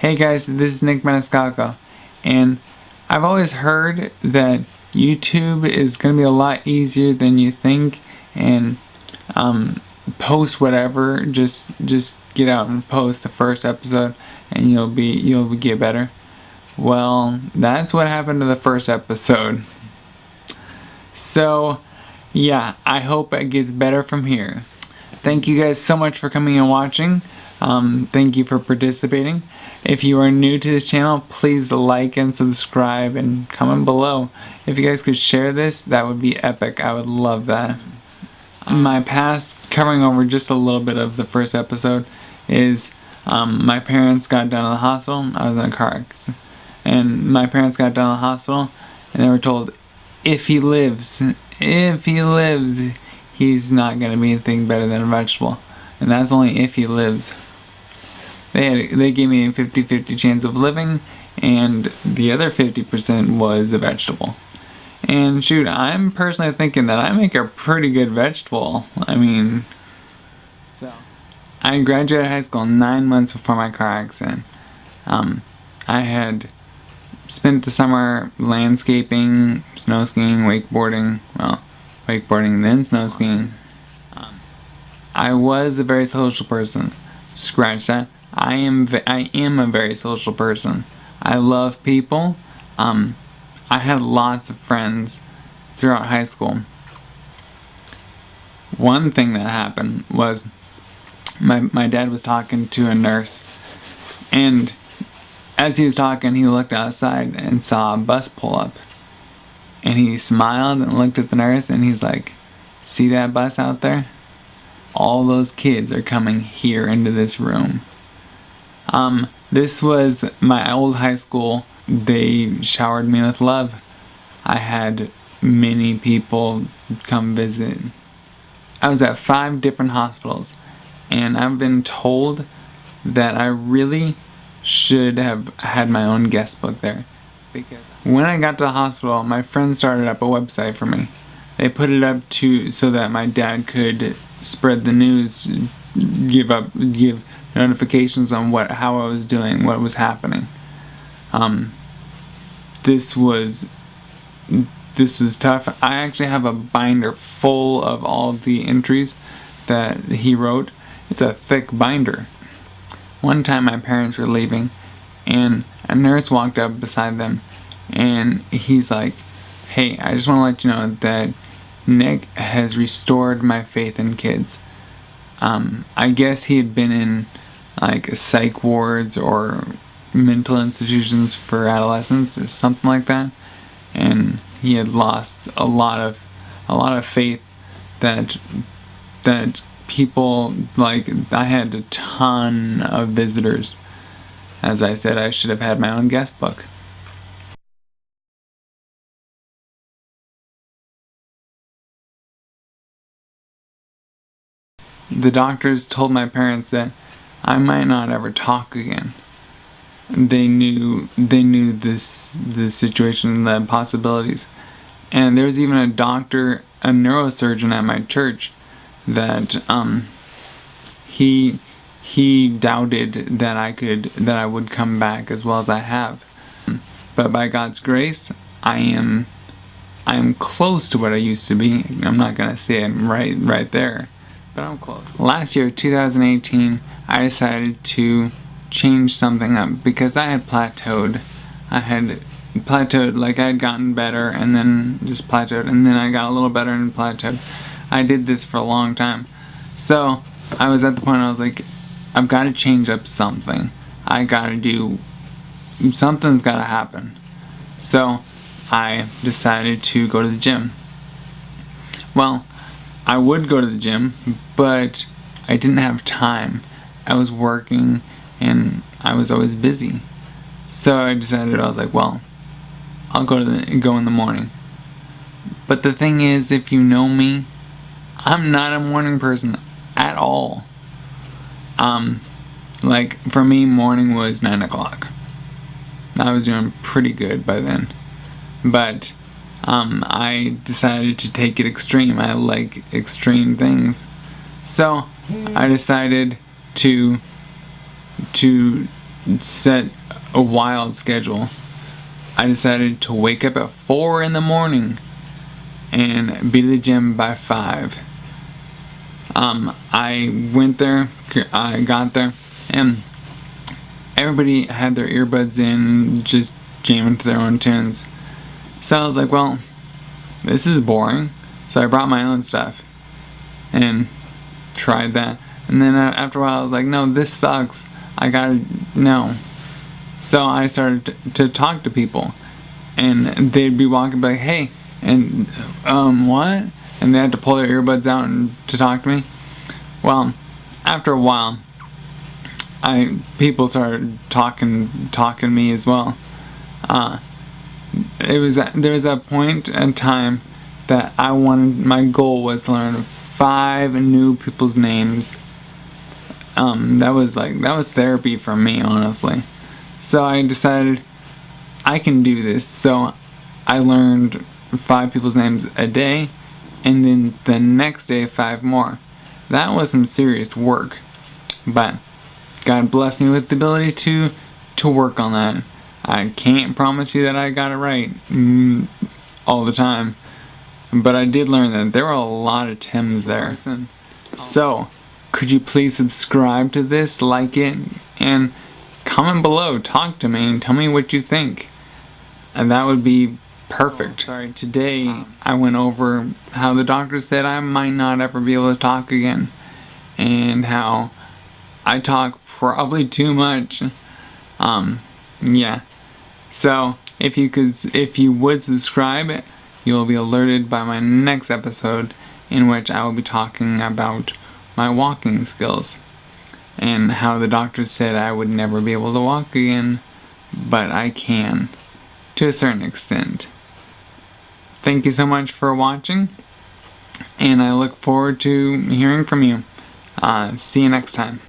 Hey guys, this is Nick Maniscalco, and I've always heard that YouTube is going to be a lot easier than you think, and post whatever, just get out and post the first episode and you'll get better. Well, that's what happened to the first episode. So yeah, I hope it gets better from here. Thank you guys so much for coming and watching. Thank you for participating. If you are new to this channel, please like and subscribe and comment below. If you guys could share this, that would be epic. I would love that. My past, covering over just a little bit of the first episode, is my parents got down to the hospital. I was in a car accident, and my parents got down to the hospital and they were told, if he lives, he's not going to be anything better than a vegetable. And that's only if he lives. They gave me a 50-50 chance of living, and the other 50% was a vegetable. And shoot, I'm personally thinking that I make a pretty good vegetable. I mean, so I graduated high school 9 months before my car accident. I had spent the summer landscaping, snow skiing, wakeboarding. Well, wakeboarding, then snow skiing. I was a very social person. Scratch that. I am a very social person. I love people. I had lots of friends throughout high school. One thing that happened was my dad was talking to a nurse, and as he was talking, he looked outside and saw a bus pull up, and he smiled and looked at the nurse, and he's like, "See that bus out there? All those kids are coming here into this room." This was my old high school. They showered me with love. I had many people come visit. I was at 5 different hospitals, and I've been told that I really should have had my own guest book there. Because when I got to the hospital, my friend started up a website for me. They put it up so that my dad could spread the news, give notifications on how I was doing, what was happening. This was tough. I actually have a binder full of all the entries that he wrote. It's a thick binder. One time my parents were leaving, and a nurse walked up beside them, and he's like, "Hey, I just want to let you know that Nick has restored my faith in kids." I guess he had been in like psych wards or mental institutions for adolescents or something like that, and he had lost a lot of faith that people, like, I had a ton of visitors. As I said, I should have had my own guest book. The doctors told my parents that I might not ever talk again. They knew the situation, the possibilities. And there was even a doctor, a neurosurgeon at my church, that he doubted that I would come back as well as I have. But by God's grace, I am close to what I used to be. I'm not gonna say I'm right there, but I'm close. Last year, 2018, I decided to change something up because I had plateaued. Like I had gotten better and then just plateaued, and then I got a little better and plateaued. I did this for a long time. So I was at the point I was like, I've got to change up something. Something's got to happen. So I decided to go to the gym. Well, I would go to the gym, but I didn't have time. I was working and I was always busy. So I decided, I was like, well, I'll go in the morning. But the thing is, if you know me, I'm not a morning person at all. Like for me, morning was 9 o'clock. I was doing pretty good by then. But I decided to take it extreme. I like extreme things. So I decided to set a wild schedule. I decided to wake up at 4 in the morning and be to the gym by 5. I went there, I got there, and everybody had their earbuds in, just jamming to their own tunes. So I was like, well, this is boring. So I brought my own stuff and tried that. And then after a while I was like, no, this sucks. I gotta know. So I started to talk to people, and they'd be walking by, hey, and what? And they had to pull their earbuds out and to talk to me. Well, after a while, people started talking to me as well. There was that point in time that my goal was to learn 5 new people's names. That was therapy for me, honestly. So I decided I can do this. So I learned 5 people's names a day, and then the next day 5 more. That was some serious work, but God blessed me with the ability to work on that. I can't promise you that I got it right all the time, but I did learn that there were a lot of Tims there. So, could you please subscribe to this, like it, and comment below, talk to me, and tell me what you think. And that would be perfect. Today I went over how the doctor said I might not ever be able to talk again, and how I talk probably too much. Yeah. So if you would subscribe, you'll be alerted by my next episode, in which I will be talking about my walking skills and how the doctor said I would never be able to walk again, but I can, to a certain extent. Thank you so much for watching, and I look forward to hearing from you. See you next time.